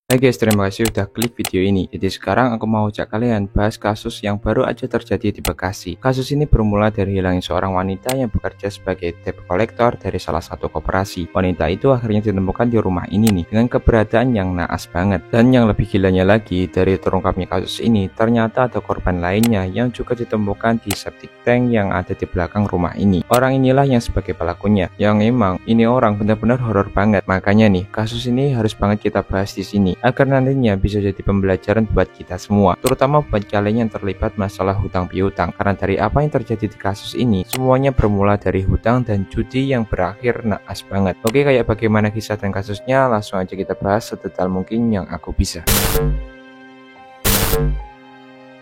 Hai guys, terima kasih udah klik video ini. Jadi sekarang aku mau ajak kalian bahas kasus yang baru aja terjadi di Bekasi. Kasus ini bermula dari hilangnya seorang wanita yang bekerja sebagai debt collector dari salah satu koperasi. Wanita itu akhirnya ditemukan di rumah ini nih, dengan keberadaan yang naas banget. Dan yang lebih gilanya lagi, dari terungkapnya kasus ini, ternyata ada korban lainnya yang juga ditemukan di septic tank yang ada di belakang rumah ini. Orang inilah yang sebagai pelakunya, yang emang ini orang benar-benar horor banget. Makanya nih, kasus ini harus banget kita bahas di sini, agar nantinya bisa jadi pembelajaran buat kita semua, terutama buat kalian yang terlibat masalah hutang piutang. Karena dari apa yang terjadi di kasus ini, semuanya bermula dari hutang dan judi yang berakhir naas banget. Oke, kayak bagaimana kisah dan kasusnya, langsung aja kita bahas sedetail mungkin yang aku bisa.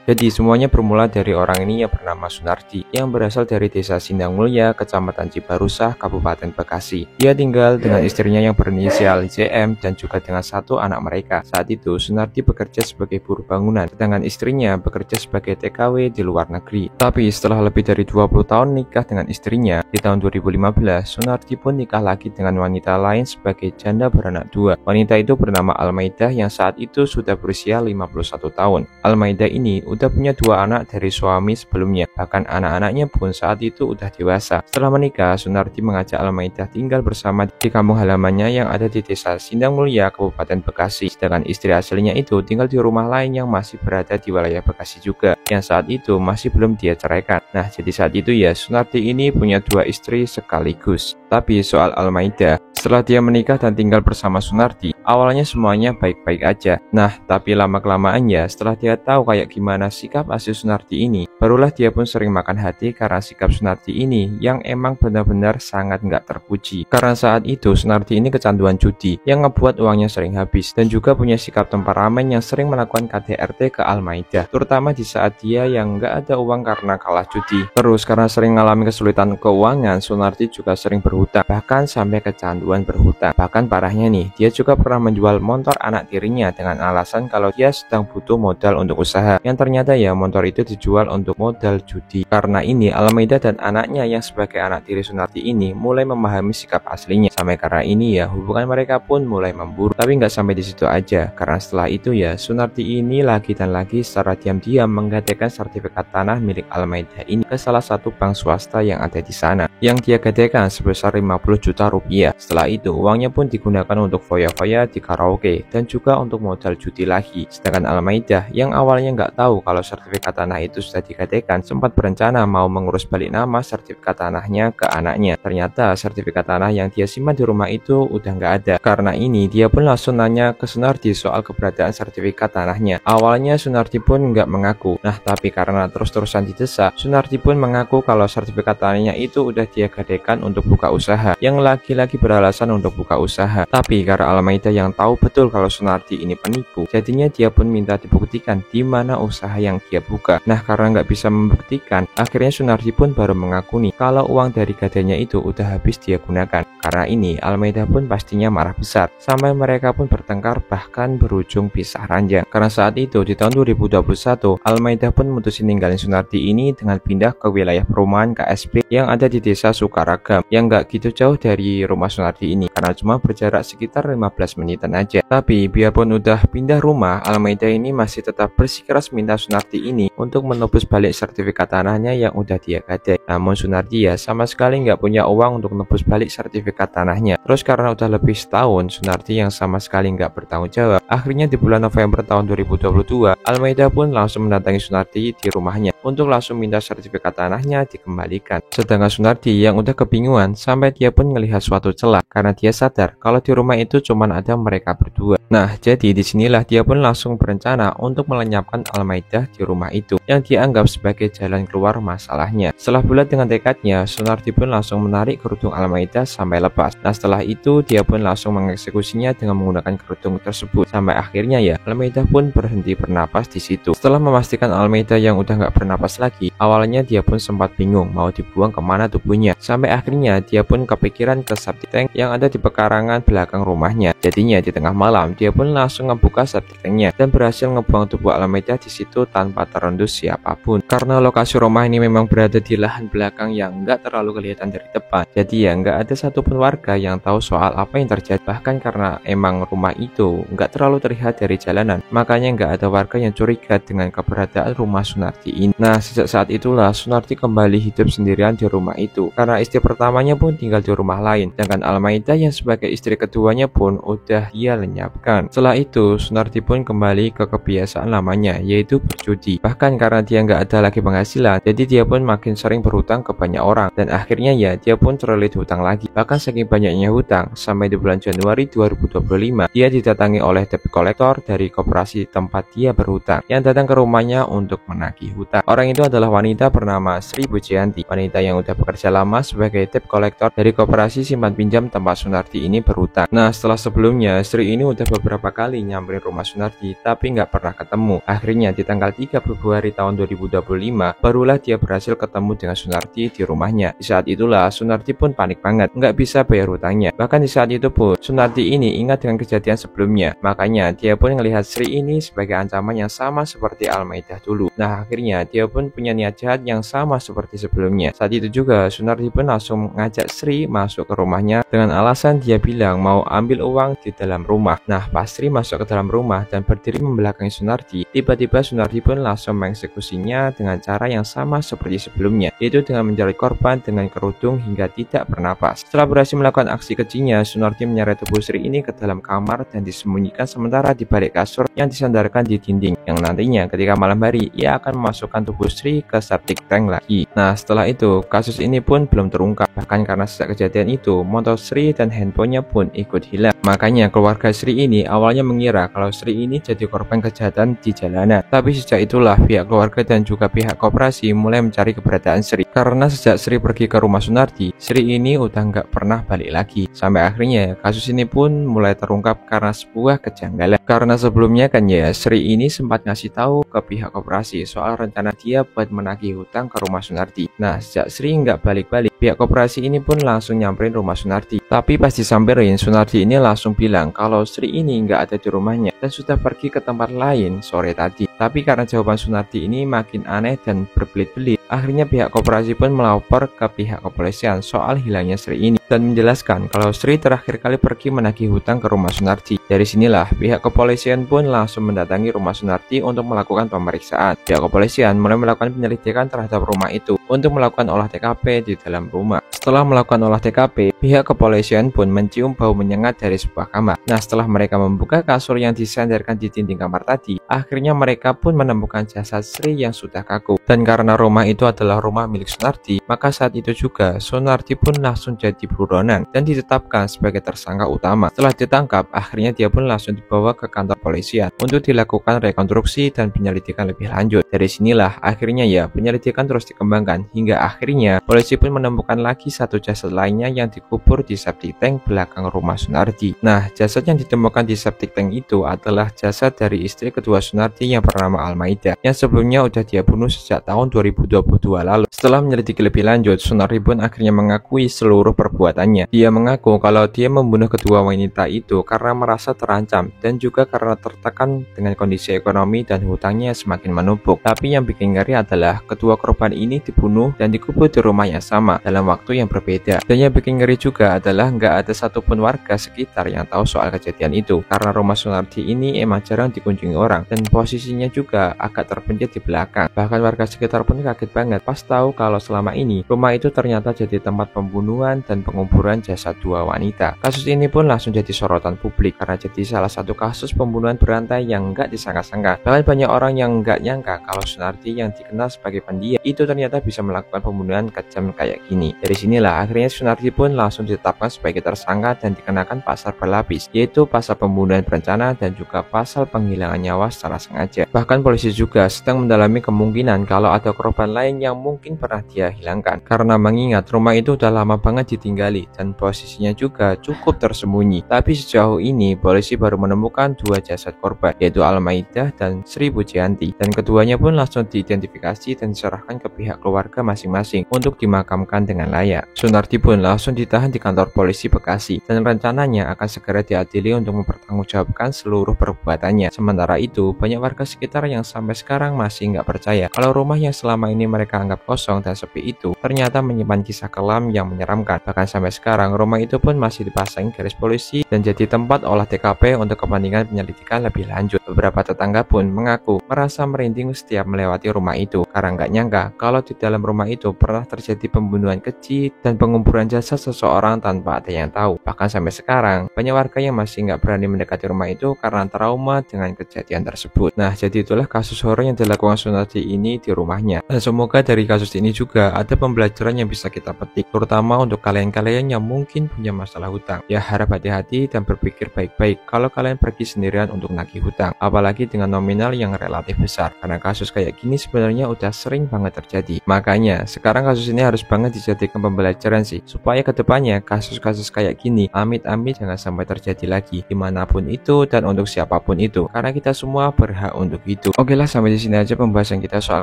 Jadi semuanya bermula dari orang ini yang bernama Sunardi, yang berasal dari desa Sindang Mulya, kecamatan Cibarusah, Kabupaten Bekasi. Dia tinggal dengan istrinya yang berinisial JM dan juga dengan satu anak mereka. Saat itu Sunardi bekerja sebagai buruh bangunan, sedangkan istrinya bekerja sebagai TKW di luar negeri. Tapi setelah lebih dari 20 tahun nikah dengan istrinya, di tahun 2015 Sunardi pun nikah lagi dengan wanita lain sebagai janda beranak dua. Wanita itu bernama Almaidah yang saat itu sudah berusia 51 tahun. Almaidah ini udah punya dua anak dari suami sebelumnya, bahkan anak-anaknya pun saat itu udah dewasa. Setelah menikah, Sunardi mengajak Almaidah tinggal bersama di kampung halamannya yang ada di desa Sindang Mulya, Kabupaten Bekasi. Sedangkan istri aslinya itu tinggal di rumah lain yang masih berada di wilayah Bekasi juga, yang saat itu masih belum dia ceraikan. Nah, jadi saat itu ya Sunardi ini punya dua istri sekaligus. Tapi soal Almaidah, setelah dia menikah dan tinggal bersama Sunardi, awalnya semuanya baik-baik aja. Nah, tapi lama-kelamaan ya, setelah dia tahu kayak gimana sikap asli Sunardi ini, barulah dia pun sering makan hati karena sikap Sunardi ini yang emang benar-benar sangat nggak terpuji. Karena saat itu Sunardi ini kecanduan judi yang ngebuat uangnya sering habis, dan juga punya sikap temperamen yang sering melakukan KDRT ke Almaidah, terutama di saat dia yang nggak ada uang karena kalah judi. Terus karena sering mengalami kesulitan keuangan, Sunardi juga sering berhutang, bahkan sampai kecanduan berhutang. Bahkan parahnya nih, dia juga pernah menjual motor anak tirinya dengan alasan kalau dia sedang butuh modal untuk usaha, yang ternyata ya motor itu dijual untuk modal judi. Karena ini Almaidah dan anaknya yang sebagai anak tiri Sunardi ini mulai memahami sikap aslinya. Sampai karena ini ya hubungan mereka pun mulai memburuk. Tapi nggak sampai di situ aja, karena setelah itu ya Sunardi ini lagi dan lagi secara diam-diam menggadaikan sertifikat tanah milik Almaidah ini ke salah satu bank swasta yang ada di sana, yang dia gadaikan sebesar 50 juta rupiah. Setelah itu uangnya pun digunakan untuk foya-foya di karaoke dan juga untuk modal judi lagi. Sedangkan Almaidah yang awalnya nggak tahu kalau sertifikat tanah itu sudah digadaikan, sempat berencana mau mengurus balik nama sertifikat tanahnya ke anaknya. Ternyata sertifikat tanah yang dia simpan di rumah itu udah nggak ada. Karena ini dia pun langsung nanya ke Sunardi soal keberadaan sertifikat tanahnya. Awalnya Sunardi pun nggak mengaku. Nah, tapi karena terus-terusan didesak, Sunardi pun mengaku kalau sertifikat tanahnya itu udah dia gadaikan untuk buka usaha, yang lagi-lagi beralasan untuk buka usaha. Tapi karena Almaidah yang tahu betul kalau Sunardi ini penipu, jadinya dia pun minta dibuktikan di mana usaha yang dia buka. Nah, karena nggak bisa membuktikan, akhirnya Sunardi pun baru mengaku nih kalau uang dari gadainya itu udah habis dia gunakan. Karena ini Almaidah pun pastinya marah besar, sampai mereka pun bertengkar bahkan berujung pisah ranjang. Karena saat itu di tahun 2021 Almaidah pun memutusin ninggalin Sunardi ini dengan pindah ke wilayah perumahan KSP yang ada di desa Sukaragam, yang nggak gitu jauh dari rumah Sunardi ini, karena cuma berjarak sekitar 15 menitan aja. Tapi biarpun udah pindah rumah, Almaidah ini masih tetap bersikeras minta Sunardi ini untuk menebus balik sertifikat tanahnya yang udah dia gadai. Namun Sunardi ya sama sekali nggak punya uang untuk menebus balik sertifikat tanahnya. Terus karena udah lebih setahun Sunardi yang sama sekali nggak bertanggung jawab, akhirnya di bulan November tahun 2022 Almaidah pun langsung mendatangi Sunardi di rumahnya untuk langsung minta sertifikat tanahnya dikembalikan. Sedangkan Sunardi yang udah kebingungan sampai dia pun melihat suatu celah, karena dia sadar kalau di rumah itu cuman ada mereka berdua. Nah, jadi disinilah dia pun langsung berencana untuk melenyapkan Almaidah di rumah itu, yang dianggap sebagai jalan keluar masalahnya. Setelah bulat dengan tekadnya, Sunardi pun langsung menarik kerudung Almaidah sampai lepas. Nah, setelah itu dia pun langsung mengeksekusinya dengan menggunakan kerudung tersebut. Sampai akhirnya ya Almaidah pun berhenti bernapas di situ. Setelah memastikan Almaidah yang udah nggak bernapas lagi, awalnya dia pun sempat bingung mau dibuang kemana tubuhnya. Sampai akhirnya dia pun kepikiran ke septic tank yang ada di pekarangan belakang rumahnya. Jadinya di tengah malam dia pun langsung ngebuka septic tanknya dan berhasil ngebuang tubuh Almeida di situ tanpa terendus siapapun. Karena lokasi rumah ini memang berada di lahan belakang yang nggak terlalu kelihatan dari depan, jadi ya nggak ada satupun warga yang tahu soal apa yang terjadi. Bahkan karena emang rumah itu nggak terlalu terlihat dari jalanan, makanya nggak ada warga yang curiga dengan keberadaan rumah Sunarti ini. Nah, sejak saat itulah Sunarti kembali hidup sendirian di rumah itu, karena istri pertamanya pun tinggal di rumah lain, sedangkan Almeida yang sebagai istri keduanya pun udah dia lenyapkan. Setelah itu Sunarti pun kembali ke kebiasaan lamanya, yaitu berjudi. Bahkan karena dia nggak ada lagi penghasilan, jadi dia pun makin sering berhutang ke banyak orang, dan akhirnya ya dia pun terlilit hutang lagi. Bahkan saking banyaknya hutang, sampai di bulan Januari 2025 dia didatangi oleh debt collector dari koperasi tempat dia berhutang yang datang ke rumahnya untuk menagih hutang. Orang itu adalah wanita bernama Sri Pujianti, wanita yang udah bekerja lama sebagai debt collector dari koperasi simpan pinjam tempat Sunarti ini berhutang. Nah, setelah sebelumnya Sri ini udah beberapa kali nyamperin rumah Sunarti tapi nggak pernah ketemu. Akhirnya di tanggal 3 Februari tahun 2025 barulah dia berhasil ketemu dengan Sunarti di rumahnya. Di saat itulah Sunarti pun panik banget, nggak bisa bayar hutangnya. Bahkan di saat itu pun Sunarti ini ingat dengan kejadian sebelumnya, makanya dia pun melihat Sri ini sebagai ancaman yang sama seperti Almeida dulu. Nah, akhirnya dia pun punya niat jahat yang sama seperti sebelumnya. Saat itu juga Sunarti pun langsung ngajak Sri masuk ke rumahnya dengan alasan dia bilang mau ambil uang di dalam rumah. Nah, pas Sri masuk ke dalam rumah dan berdiri membelakangi Sunarti, tiba-tiba Sunarti pun langsung mengeksekusinya dengan cara yang sama seperti sebelumnya, yaitu dengan menjerat korban dengan kerudung hingga tidak bernapas. Setelah berhasil melakukan aksi kejinya, Sunarti menyeret tubuh Sri ini ke dalam kamar dan disembunyikan sementara di balik kasur yang disandarkan di dinding, yang nantinya ketika malam hari ia akan memasukkan tubuh Sri ke septic tank lagi. Nah, setelah itu kasus ini pun belum terungkap, bahkan karena sejak kejadian itu motor Sri dan handphonenya pun ikut hilang. Makanya keluarga Sri ini awalnya mengira kalau Sri ini jadi korban kejahatan di jalanan. Tapi sejak itulah pihak keluarga dan juga pihak koperasi mulai mencari keberadaan Sri, karena sejak Sri pergi ke rumah Sunarti, Sri ini udah nggak pernah balik lagi. Sampai akhirnya kasus ini pun mulai terungkap karena sebuah kejanggalan. Karena sebelumnya kan ya Sri ini sempat ngasih tahu ke pihak koperasi soal rencana dia buat menagih hutang ke rumah Sunarti. Nah, sejak Sri nggak balik-balik, pihak koperasi ini pun langsung nyamperin rumah Sunarti. Tapi pas disamperin, Sunarti ini langsung bilang kalau Sri ini nggak ada di rumahnya dan sudah pergi ke tempat lain sore tadi. Tapi karena jawaban Sunarti ini makin aneh dan berbelit-belit, akhirnya pihak koperasi pun melapor ke pihak kepolisian soal hilangnya Sri ini dan menjelaskan kalau Sri terakhir kali pergi menagih hutang ke rumah Sunarti. Dari sinilah pihak kepolisian pun langsung mendatangi rumah Sunarti untuk melakukan pemeriksaan. Pihak kepolisian mulai melakukan penyelidikan terhadap rumah itu untuk melakukan olah TKP di dalam rumah. Setelah melakukan olah TKP, pihak kepolisian pun mencium bau menyengat dari sebuah kamar. Nah, setelah mereka membuka kasur yang disandarkan di dinding kamar tadi, akhirnya mereka pun menemukan jasad Sri yang sudah kaku. Dan karena rumah itu adalah rumah milik Sunarti, maka saat itu juga Sunarti pun langsung jadi buronan dan ditetapkan sebagai tersangka utama. Setelah ditangkap, akhirnya dia pun langsung dibawa ke kantor polisian untuk dilakukan rekonstruksi dan penyelidikan lebih lanjut. Dari sinilah akhirnya ya penyelidikan terus dikembangkan hingga akhirnya polisi pun menemukan lagi satu jasad lainnya yang dikubur di septic tank belakang rumah Sunarti. Nah, jasad yang ditemukan di septic tank itu adalah jasad dari istri kedua Sunarti yang bernama Almeida, yang sebelumnya udah dia bunuh sejak tahun 2022 lalu. Setelah menyelidiki lebih lanjut, Sunarti pun akhirnya mengakui seluruh perbuatannya. Dia mengaku kalau dia membunuh kedua wanita itu karena merasa terancam dan juga karena tertekan dengan kondisi ekonomi dan hutangnya semakin menumpuk. Tapi yang bikin ngeri adalah kedua korban ini dibunuh dan dikubur di rumah yang sama dalam waktu yang berbeda. Dan yang bikin ngeri juga adalah nggak ada satupun warga sekitar yang tahu soal kejadian itu, karena rumah Sunarti ini emang jarang dikunjungi orang dan posisinya juga agak terpencil di belakang. Bahkan warga sekitar pun kaget banget pas tahu kalau selama ini rumah itu ternyata jadi tempat pembunuhan dan penguburan jasad dua wanita. Kasus ini pun langsung jadi sorotan publik karena jadi salah satu kasus pembunuhan berantai yang nggak disangka-sangka. Bahkan banyak orang yang nggak nyangka kalau Sunarti yang dikenal sebagai pendiam itu ternyata bisa melakukan pembunuhan kejam kayak gini. Dari sinilah akhirnya Sunarti pun langsung ditetapkan sebagai tersangka dan dikenakan pasal berlapis, yaitu pasal pembunuhan berencana dan juga pasal penghilangan nyawa secara sengaja. Bahkan polisi juga sedang mendalami kemungkinan kalau ada korban lain yang mungkin pernah dia hilangkan, karena mengingat rumah itu udah lama banget ditinggali dan posisinya juga cukup tersembunyi. Tapi sejauh ini polisi baru menemukan dua jasad korban, yaitu Almeida dan Sri Pujianti, dan keduanya pun langsung diidentifikasi dan diserahkan ke pihak keluarga masing-masing untuk dimakamkan dengan layak. Sunarti pun langsung ditahan di kantor polisi Bekasi dan rencananya akan segera diadili untuk mempertanggungjawabkan seluruh perbuatannya. Sementara itu, banyak warga sekitar yang sampai sekarang masih nggak percaya kalau rumah yang selama ini mereka anggap kosong dan sepi itu ternyata menyimpan kisah kelam yang menyeramkan. Bahkan sampai sekarang, rumah itu pun masih dipasang garis polisi dan jadi tempat olah TKP untuk kepentingan penyelidikan lebih lanjut. Beberapa tetangga pun mengaku merasa merinding setiap melewati rumah itu karena nggak nyangka kalau di dalam rumah itu pernah terjadi pembunuhan keji dan penguburan jasad seseorang tanpa ada yang tahu. Bahkan sampai sekarang, banyak warga yang masih nggak berani mendekati rumah itu karena trauma dengan kejadian tersebut. Nah, jadi itulah kasus horor yang dilakukan Sunardi ini di rumahnya. Dan semoga dari kasus ini juga ada pembelajaran yang bisa kita petik, terutama untuk kalian-kalian yang mungkin punya masalah hutang. Ya, harap hati-hati dan berpikir baik-baik kalau kalian pergi sendirian untuk nagih hutang, apalagi dengan nominal yang relatif besar, karena kasus kayak gini sebenarnya udah sering banget terjadi. Makanya, sekarang kasus ini harus banget dijadikan pembelajaran sih, supaya kedepannya kasus-kasus kayak gini amit-amit jangan sampai terjadi lagi, dimanapun itu dan untuk siapapun itu, karena kita semua berhak untuk itu. Oke lah, sampai di sini aja pembahasan kita soal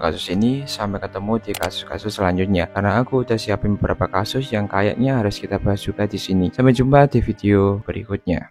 kasus ini. Sampai ketemu di kasus-kasus selanjutnya, karena aku udah siapin beberapa kasus yang kayaknya harus kita bahas juga di sini. Sampai jumpa di video berikutnya.